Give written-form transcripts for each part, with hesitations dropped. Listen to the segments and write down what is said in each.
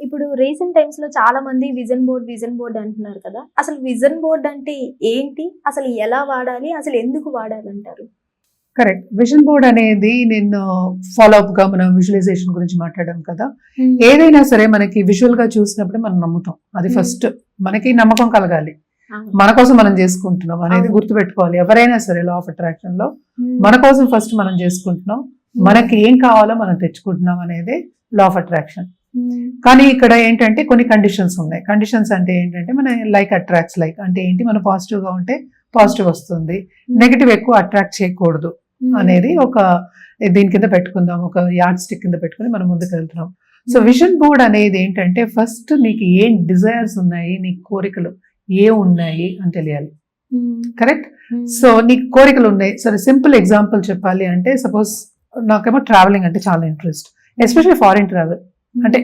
ఇప్పుడు recent times లో చాలా మంది విజన్ బోర్డ్ అంటున్నారు కదా. అసలు విజన్ బోర్డ్ అంటే ఏంటి? అసలు ఎలా వాడాలి? అసలు ఎందుకు వాడాలంటారు? కరెక్ట్. విజన్ బోర్డ్ అనేది నేను ఫాలో అప్ గా మనం విజువలైజేషన్ గురించి మాట్లాడాం కదా. ఏదైనా సరే మనకి విజువల్ గా చూసినప్పుడు మనం నమ్ముతాం. అది ఫస్ట్ మనకి నమ్మకం కలగాలి. మన కోసం మనం చేసుకుంటున్నాం అనేది గుర్తుపెట్టుకోవాలి. ఎవరైనా సరే లా ఆఫ్ అట్రాక్షన్ లో మన కోసం ఫస్ట్ మనం చేసుకుంటున్నాం, మనకి ఏం కావాలో మనం తెచ్చుకుంటున్నాం అనేది లా ఆఫ్ అట్రాక్షన్. కానీ ఇక్కడ ఏంటంటే కొన్ని కండిషన్స్ ఉన్నాయి. కండిషన్స్ అంటే ఏంటంటే మన లైక్ అట్రాక్ట్స్ లైక్ అంటే ఏంటి, మనం పాజిటివ్ గా ఉంటే పాజిటివ్ వస్తుంది, నెగిటివ్ ఎక్కువ అట్రాక్ట్ చేయకూడదు అనేది ఒక దీని కింద పెట్టుకుందాం, ఒక యార్డ్ స్టిక్ కింద పెట్టుకుని మనం ముందుకు వెళ్తున్నాం. సో విజన్ బోర్డ్ అనేది ఏంటంటే ఫస్ట్ నీకు ఏం డిజైర్స్ ఉన్నాయి, నీ కోరికలు ఏ ఉన్నాయి అని తెలియాలి. కరెక్ట్. సో నీకు కోరికలు ఉన్నాయి. సరే సింపుల్ ఎగ్జాంపుల్ చెప్పాలి అంటే సపోజ్ నాకేమో ట్రావెలింగ్ అంటే చాలా ఇంట్రెస్ట్, ఎస్పెషల్లీ ఫారిన్ ట్రావెల్. అంటే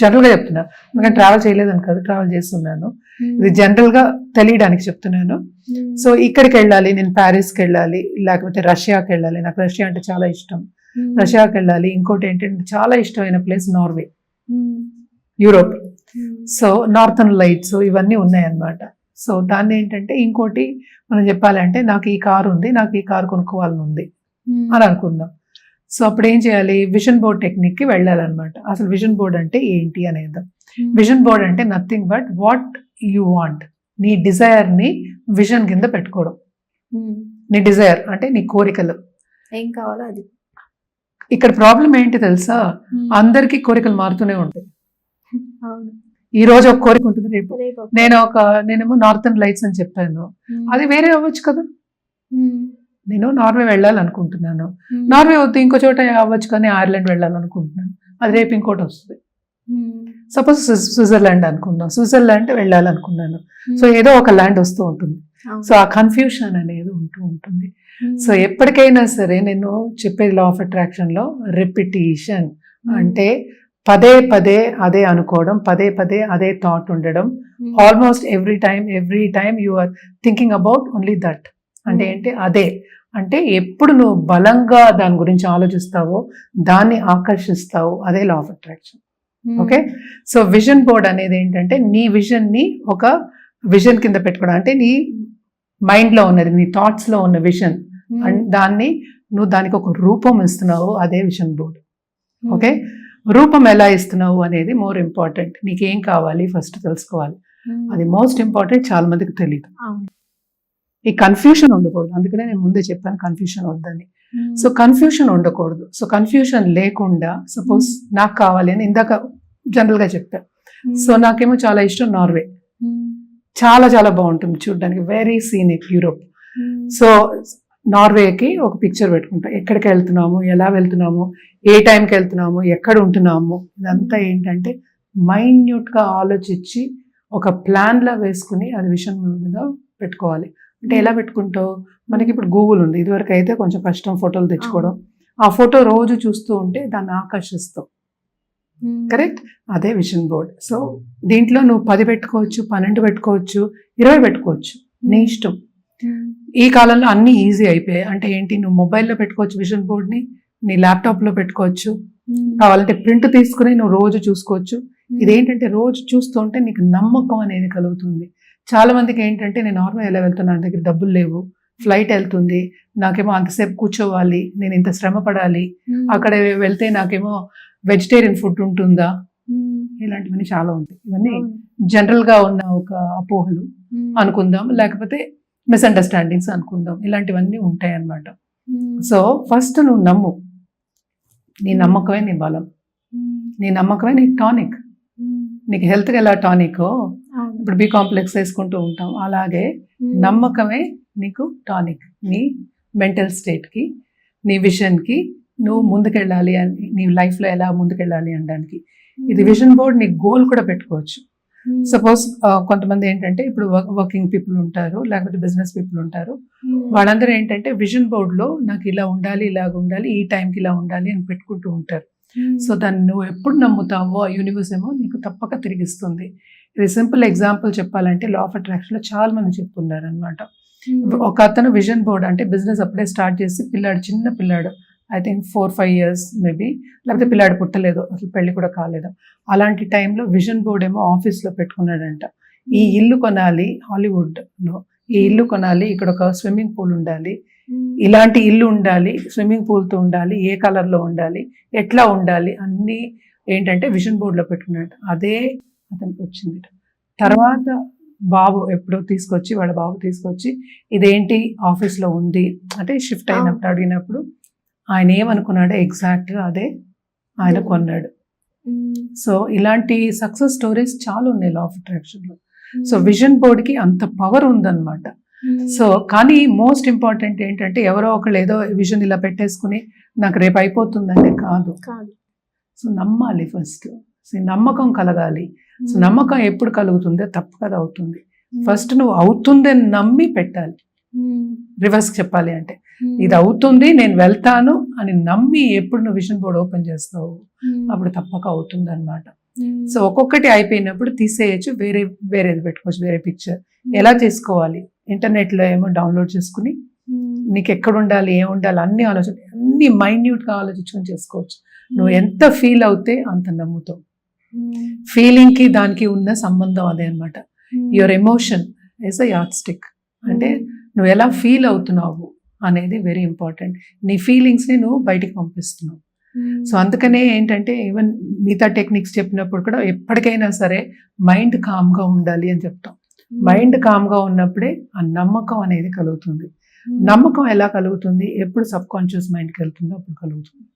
జనరల్ గా చెప్తున్నాను, నేను ట్రావెల్ చేయలేదని కాదు, ట్రావెల్ చేస్తున్నాను. ఇది జనరల్ గా తెలియడానికి చెప్తున్నాను. సో ఇక్కడికి వెళ్ళాలి, నేను ప్యారిస్కి వెళ్ళాలి, లేకపోతే రష్యాకి వెళ్ళాలి. నాకు రష్యా అంటే చాలా ఇష్టం, రష్యాకి వెళ్ళాలి. ఇంకోటి ఏంటంటే చాలా ఇష్టమైన place Norway, Europe. So northern lights ఇవన్నీ ఉన్నాయన్నమాట. సో దాన్ని ఏంటంటే ఇంకోటి మనం చెప్పాలంటే నాకు ఈ కారు ఉంది, నాకు ఈ కారు కొనుక్కోవాలని ఉంది అని అనుకుందాం. సో అప్పుడు ఏం చేయాలి, విజన్ బోర్డ్ టెక్నిక్ కి వెళ్ళాలన్నమాట. అసలు విజన్ బోర్డ్ అంటే ఏంటి అనేది. విజన్ బోర్డ్ అంటే nothing but what you want. నీ డిజైర్ ని విజన్ కింద పెట్టుకోవడం. నీ డిజైర్ అంటే నీ కోరికలు ఏం కావాలో అది. ఇక్కడ ప్రాబ్లం ఏంటి తెలుసా, అందరికీ కోరికలు మారుతూనే ఉంటాయి. ఈ రోజు ఒక కోరిక ఉంటుంది, రేపు నేనేమో నార్థన్ లైట్స్ అని చెప్పాను, అది వేరే అవ్వచ్చు కదా. నేను నార్వే వెళ్ళాలనుకుంటున్నాను, నార్వే వద్దు ఇంకో చోట అవ్వచ్చు, కానీ ఐర్లాండ్ వెళ్ళాలనుకుంటున్నాను, అది రేపు ఇంకోటి వస్తుంది. సపోజ్ స్విట్జర్లాండ్ అనుకుందాం, స్విట్జర్లాండ్ వెళ్ళాలనుకున్నాను, సో ఏదో ఒక ల్యాండ్ వస్తూ ఉంటుంది. సో ఆ కన్ఫ్యూషన్ అనేది ఉంటూ ఉంటుంది. సో ఎప్పటికైనా సరే నేను చెప్పేది లా ఆఫ్ అట్రాక్షన్ లో రిపిటీషన్ అంటే పదే పదే అదే అనుకోవడం, పదే పదే అదే థాట్ ఉండడం. Almost every time you are thinking about only that. అంటే ఏంటి, అదే అంటే ఎప్పుడు నువ్వు బలంగా దాని గురించి ఆలోచిస్తావో దాన్ని ఆకర్షిస్తావు, అదే law of attraction. Okay. So vision board అనేది ఏంటంటే నీ విజన్ ని ఒక విజన్ కింద పెట్టుకోవడం. అంటే నీ మైండ్ లో ఉన్నది, నీ థాట్స్ లో ఉన్న విజన్, దాన్ని నువ్వు దానికి ఒక రూపం ఇస్తున్నావు, అదే విజన్ బోర్డ్. ఓకే. రూపం ఎలా ఇస్తున్నావు అనేది మోర్ ఇంపార్టెంట్. నీకేం కావాలి ఫస్ట్ తెలుసుకోవాలి, అది మోస్ట్ ఇంపార్టెంట్. చాలా మందికి తెలియదు. ఈ కన్ఫ్యూషన్ ఉండకూడదు, అందుకనే నేను ముందే చెప్పాను కన్ఫ్యూషన్ వద్దని. సో కన్ఫ్యూషన్ ఉండకూడదు. సో కన్ఫ్యూషన్ లేకుండా సపోజ్ నాకు కావాలి అని ఇందాక జనరల్ గా చెప్పాను. సో నాకేమో చాలా ఇష్టం నార్వే, చాలా చాలా బాగుంటుంది చూడడానికి, వెరీ సీనిక్ యూరోప్. సో నార్వేకి ఒక పిక్చర్ పెట్టుకుంటాం, ఎక్కడికి వెళ్తున్నాము, ఎలా వెళ్తున్నాము, ఏ టైంకి వెళ్తున్నాము, ఎక్కడ ఉంటున్నాము, ఇదంతా ఏంటంటే మైన్యూట్ గా ఆలోచించి ఒక ప్లాన్ లా వేసుకుని అది విషయం మీద పెట్టుకోవాలి. అంటే ఎలా పెట్టుకుంటావు, మనకి ఇప్పుడు గూగుల్ ఉంది, ఇదివరకు అయితే కొంచెం కష్టం ఫోటోలు తెచ్చుకోవడం. ఆ ఫోటో రోజు చూస్తూ ఉంటే దాన్ని ఆకర్షిస్తావు. కరెక్ట్. అదే విజన్ బోర్డ్. సో దీంట్లో నువ్వు 10 పెట్టుకోవచ్చు, 12 పెట్టుకోవచ్చు, 20 పెట్టుకోవచ్చు, నీ ఇష్టం. ఈ కాలంలో అన్ని ఈజీ అయిపోయాయి. అంటే ఏంటి, నువ్వు మొబైల్లో పెట్టుకోవచ్చు విజన్ బోర్డ్ ని, నీ ల్యాప్టాప్ లో పెట్టుకోవచ్చు, కావాలంటే ప్రింట్ తీసుకుని నువ్వు రోజు చూసుకోవచ్చు. ఇదేంటంటే రోజు చూస్తూ ఉంటే నీకు నమ్మకం అనేది కలుగుతుంది. చాలా మందికి ఏంటంటే నేను నార్మల్ ఎలా వెళ్తున్నాను, దగ్గర డబ్బులు లేవు, ఫ్లైట్ వెళ్తుంది, నాకేమో అంతసేపు కూర్చోవాలి, నేను ఇంత శ్రమ పడాలి, అక్కడ వెళ్తే నాకేమో వెజిటేరియన్ ఫుడ్ ఉంటుందా, ఇలాంటివన్నీ చాలా ఉంటాయి. ఇవన్నీ జనరల్ గా ఉన్న ఒక అపోహలు అనుకుందాం, లేకపోతే మిస్అండర్స్టాండింగ్స్ అనుకుందాం, ఇలాంటివన్నీ ఉంటాయి అన్నమాట. సో ఫస్ట్ నువ్వు నమ్ము, నీ నమ్మకమే నీ బలం, నీ నమ్మకమే నీ టానిక్. నీకు హెల్త్కి ఎలా టానికో, ఇప్పుడు బి కాంప్లెక్స్ వేసుకుంటూ ఉంటాం, అలాగే నమ్మకమే నీకు టానిక్. నీ మెంటల్ స్టేట్ కి, నీ విజన్ కి, నువ్వు ముందుకెళ్ళాలి అని, నీ లైఫ్ లో ఎలా ముందుకెళ్ళాలి అనడానికి. ఇది విజన్ బోర్డ్ నీ గోల్ కూడా పెట్టుకోవచ్చు. సపోజ్ కొంతమంది ఏంటంటే ఇప్పుడు వర్కింగ్ పీపుల్ ఉంటారు, లేకపోతే బిజినెస్ పీపుల్ ఉంటారు, వాళ్ళందరూ ఏంటంటే విజన్ బోర్డ్ లో నాకు ఇలా ఉండాలి, ఇలాగ ఉండాలి, ఈ టైంకి ఇలా ఉండాలి అని పెట్టుకుంటూ ఉంటారు. సో దాన్ని నువ్వు ఎప్పుడు నమ్ముతావో ఆ యూనివర్స్ ఏమో నీకు తప్పక తిరిగిస్తుంది. ఇది సింపుల్ ఎగ్జాంపుల్ చెప్పాలంటే లా ఆఫ్ అట్రాక్షన్ లో చాలా మంది చెప్పున్నారు అనమాట. ఒక అతను విజన్ బోర్డ్ అంటే బిజినెస్ అప్పుడే స్టార్ట్ చేసి పిల్లాడు, చిన్న పిల్లాడు, ఐ థింక్ 4-5 years మేబీ, లేకపోతే పిల్లాడు పుట్టలేదు, అసలు పెళ్లి కూడా కాలేదు. అలాంటి టైంలో విజన్ బోర్డ్ ఏమో ఆఫీస్లో పెట్టుకున్నాడంట. ఈ ఇల్లు కొనాలి హాలీవుడ్లో, ఈ ఇల్లు కొనాలి, ఇక్కడ ఒక స్విమ్మింగ్ పూల్ ఉండాలి, ఇలాంటి ఇల్లు ఉండాలి, స్విమ్మింగ్ పూల్తో ఉండాలి, ఏ కలర్లో ఉండాలి, ఎట్లా ఉండాలి, అన్నీ ఏంటంటే విజన్ బోర్డ్లో పెట్టుకున్నాడు. అదే అతనికి వచ్చింది. తర్వాత బాబు ఎప్పుడో తీసుకొచ్చి, వాళ్ళ బాబు తీసుకొచ్చి ఇదేంటి ఆఫీస్లో ఉంది అంటే షిఫ్ట్ అయినప్పుడు అడిగినప్పుడు ఆయన ఏమనుకున్నాడో ఎగ్జాక్ట్గా అదే ఆయన కొన్నాడు. సో ఇలాంటి సక్సెస్ స్టోరీస్ చాలా ఉన్నాయి లా ఆఫ్ అట్రాక్షన్లో. సో విజన్ బోర్డ్కి అంత పవర్ ఉందన్నమాట. సో కానీ మోస్ట్ ఇంపార్టెంట్ ఏంటంటే ఎవరో ఒకళ్ళు ఏదో విజన్ ఇలా పెట్టేసుకుని నాకు రేపు అయిపోతుందంటే కాదు. సో నమ్మాలి ఫస్ట్, నమ్మకం కలగాలి. సో నమ్మకం ఎప్పుడు కలుగుతుందో తప్పకుండా అవుతుంది. ఫస్ట్ నువ్వు అవుతుందని నమ్మి పెట్టాలి. రివర్స్ చెప్పాలి అంటే ఇది అవుతుంది, నేను వెళ్తాను అని నమ్మి ఎప్పుడు నువ్వు విజన్ బోర్డ్ ఓపెన్ చేస్తావు అప్పుడు తప్పక అవుతుంది అనమాట. సో ఒక్కొక్కటి అయిపోయినప్పుడు తీసేయచ్చు, వేరేది పెట్టుకోవచ్చు, వేరే పిక్చర్. ఎలా తీసుకోవాలి, ఇంటర్నెట్లో ఏమో డౌన్లోడ్ చేసుకుని నీకు ఎక్కడ ఉండాలి, ఏం ఉండాలి అన్ని మైన్యూట్గా ఆలోచించుకొని చేసుకోవచ్చు. నువ్వు ఎంత ఫీల్ అవుతే అంత నమ్ముతావు. ఫీలింగ్కి దానికి ఉన్న సంబంధం అదే అనమాట. Your emotion is a yard stick. అంటే నువ్వు ఎలా ఫీల్ అవుతున్నావు అనేది వెరీ ఇంపార్టెంట్. నీ ఫీలింగ్స్ని నువ్వు బయటికి పంపిస్తున్నావు. సో అందుకనే ఏంటంటే ఈవెన్ మిగతా టెక్నిక్స్ చెప్పినప్పుడు కూడా ఎప్పటికైనా సరే మైండ్ కామ్గా ఉండాలి అని చెప్తాం. మైండ్ కామ్గా ఉన్నప్పుడే ఆ నమ్మకం అనేది కలుగుతుంది. నమ్మకం ఎలా కలుగుతుంది, ఎప్పుడు సబ్ కాన్షియస్ మైండ్కి వెళ్తుందో అప్పుడు కలుగుతుంది.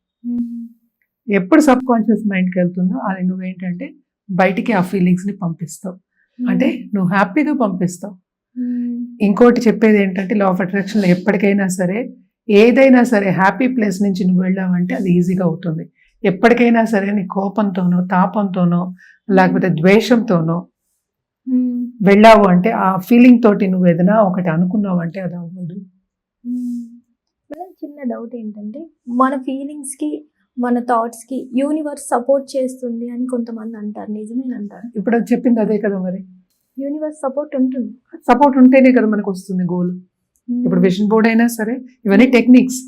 ఎప్పుడు సబ్ కాన్షియస్ మైండ్కి వెళ్తుందో అది నువ్వేంటంటే బయటికి ఆ ఫీలింగ్స్ని పంపిస్తావు, అంటే నువ్వు హ్యాపీగా పంపిస్తావు. ఇంకోటి చెప్పేది ఏంటంటే లా ఆఫ్ అట్రాక్షన్లో ఎప్పటికైనా సరే ఏదైనా సరే హ్యాపీ ప్లేస్ నుంచి నువ్వు వెళ్ళావంటే అది ఈజీగా అవుతుంది. ఎప్పటికైనా సరే నీ కోపంతోనో తాపంతోనో లేకపోతే ద్వేషంతోనో వెళ్ళావు అంటే ఆ ఫీలింగ్ తోటి నువ్వు ఏదైనా ఒకటి అనుకున్నావు అంటే అది అవ్వదు. చిన్న డౌట్ ఏంటంటే మన ఫీలింగ్స్కి మన థాట్స్కి యూనివర్స్ సపోర్ట్ చేస్తుంది అని కొంతమంది అంటారు, నిజమేనంటారు? ఇప్పుడు అది చెప్పింది అదే కదా, మరి యూనివర్స్ సపోర్ట్ ఉంటుంది. సపోర్ట్ ఉంటేనే కదా మనకు వస్తుంది గోల్. ఇప్పుడు విజన్ బోర్డ్ అయినా సరే ఇవన్నీ టెక్నిక్స్.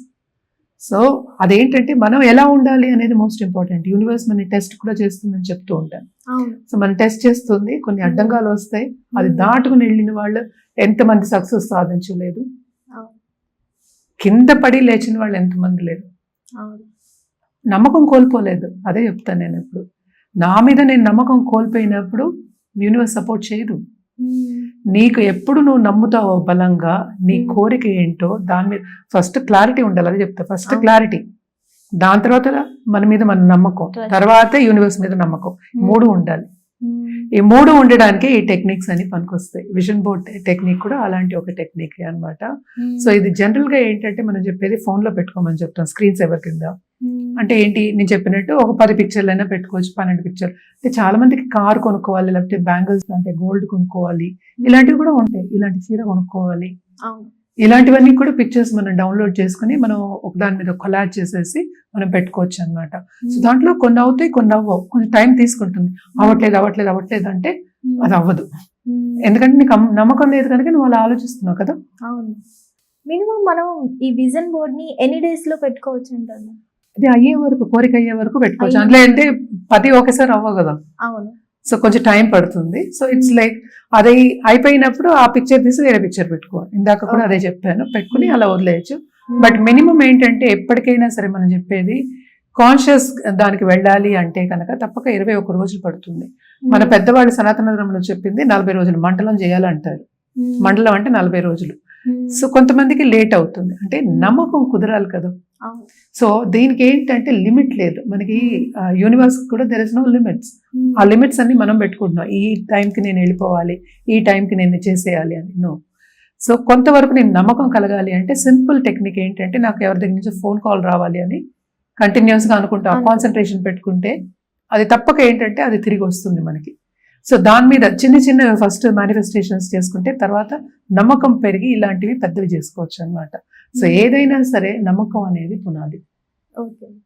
సో అదేంటంటే మనం ఎలా ఉండాలి అనేది మోస్ట్ ఇంపార్టెంట్. యూనివర్స్ మన టెస్ట్ కూడా చేస్తుందని చెప్తూ ఉంటాను. సో మనం టెస్ట్ చేస్తుంది, కొన్ని అడ్డంగాలు వస్తాయి, అది దాటుకుని వెళ్ళిన వాళ్ళు ఎంతమంది సక్సెస్ సాధించలేదు, కింద పడి లేచిన వాళ్ళు ఎంతమంది లేరు. నమ్మకం కోల్పోలేదు, అదే చెప్తాను నేను. ఇప్పుడు నా మీద నేను నమ్మకం కోల్పోయినప్పుడు యూనివర్స్ సపోర్ట్ చేయదు. నీకు ఎప్పుడు నువ్వు నమ్ముతావో బలంగా నీ కోరిక ఏంటో దాని మీద ఫస్ట్ క్లారిటీ ఉండాలి, అదే చెప్తా. ఫస్ట్ క్లారిటీ, దాని తర్వాత మన మీద మన నమ్మకం, తర్వాత యూనివర్స్ మీద నమ్మకం, మూడు ఉండాలి. ఈ మూడు ఉండడానికి ఈ టెక్నిక్స్ అని పనికొస్తాయి. విజన్ బోర్డ్ టెక్నిక్ కూడా అలాంటి ఒక టెక్నిక్ అన్నమాట. సో ఇది జనరల్ గా ఏంటంటే మనం చెప్పేది ఫోన్ లో పెట్టుకోమని చెప్తాం, స్క్రీన్ సేవర్ కింద. అంటే ఏంటి, నేను చెప్పినట్టు ఒక 10 పిక్చర్లు అయినా పెట్టుకోవచ్చు, 12 పిక్చర్లు. అంటే చాలా మందికి కార్ కొనుక్కోవాలి, లేకపోతే బ్యాంగిల్స్ అంటే గోల్డ్ కొనుక్కోవాలి, ఇలాంటివి కూడా ఉంటాయి. ఇలాంటి చీర కొనుక్కోవాలి, ఇలాంటివన్నీ కూడా పిక్చర్స్ మనం డౌన్లోడ్ చేసుకుని మనం ఒక దాని మీద కొలాజ్ చేసేసి మనం పెట్టుకోవచ్చు అనమాట. సో దాంట్లో కొన్ని అవుతాయి, కొన్ని అవ్వవు, కొంచెం టైం తీసుకుంటుంది. అవ్వట్లేదు అంటే అది అవ్వదు, ఎందుకంటే నీకు నమ్మకం లేదు కనుక నువ్వు అలా ఆలోచిస్తున్నావు కదా. అవును. మినిమం మనం ఈ విజన్ బోర్డ్ ని ఎన్ని డేస్ లో పెట్టుకోవచ్చు అంటారు? అది అయ్యే వరకు, కోరిక అయ్యే వరకు పెట్టుకోవచ్చు. అందులో అంటే 10 ఒకేసారి అవ్వవు కదా. అవును. సో కొంచెం టైం పడుతుంది. సో ఇట్స్ లైక్ అది అయిపోయినప్పుడు ఆ పిక్చర్ తీసి వేరే పిక్చర్ పెట్టుకోవాలి. ఇందాక కూడా అదే చెప్పాను, పెట్టుకుని అలా వదిలేయచ్చు. బట్ మినిమం ఏంటంటే ఎప్పటికైనా సరే మనం చెప్పేది కాన్షియస్ దానికి వెళ్ళాలి అంటే కనుక తప్పక 21 రోజులు పడుతుంది. మన పెద్దవాళ్ళు సనాతన ధర్మంలో చెప్పింది 40 రోజులు మండలం చేయాలంటారు. మండలం అంటే 40 రోజులు. సో కొంతమందికి లేట్ అవుతుంది, అంటే నమ్మకం కుదరాలి కదా. సో దీనికి ఏంటంటే లిమిట్ లేదు మనకి, యూనివర్స్ కూడా దెర్ ఇస్ నో లిమిట్స్. ఆ లిమిట్స్ అన్ని మనం పెట్టుకుంటున్నాం, ఈ టైంకి నేను వెళ్ళిపోవాలి, ఈ టైంకి నేను చేసేయాలి అని. నో. సో కొంతవరకు నేను నమ్మకం కలగాలి అంటే సింపుల్ టెక్నిక్ ఏంటంటే నాకు ఎవరి దగ్గర నుంచి ఫోన్ కాల్ రావాలి అని కంటిన్యూస్గా అనుకుంటా, కాన్సన్ట్రేషన్ పెట్టుకుంటే అది తప్పక ఏంటంటే అది తిరిగి వస్తుంది మనకి. సో దాని మీద చిన్న ఫస్ట్ మేనిఫెస్టేషన్స్ చేసుకుంటే తర్వాత నమ్మకం పెరిగి ఇలాంటివి పెద్దవి చేసుకోవచ్చు అనమాట. సో ఏదైనా సరే నమ్మకం అనేది పునాది. ఓకే.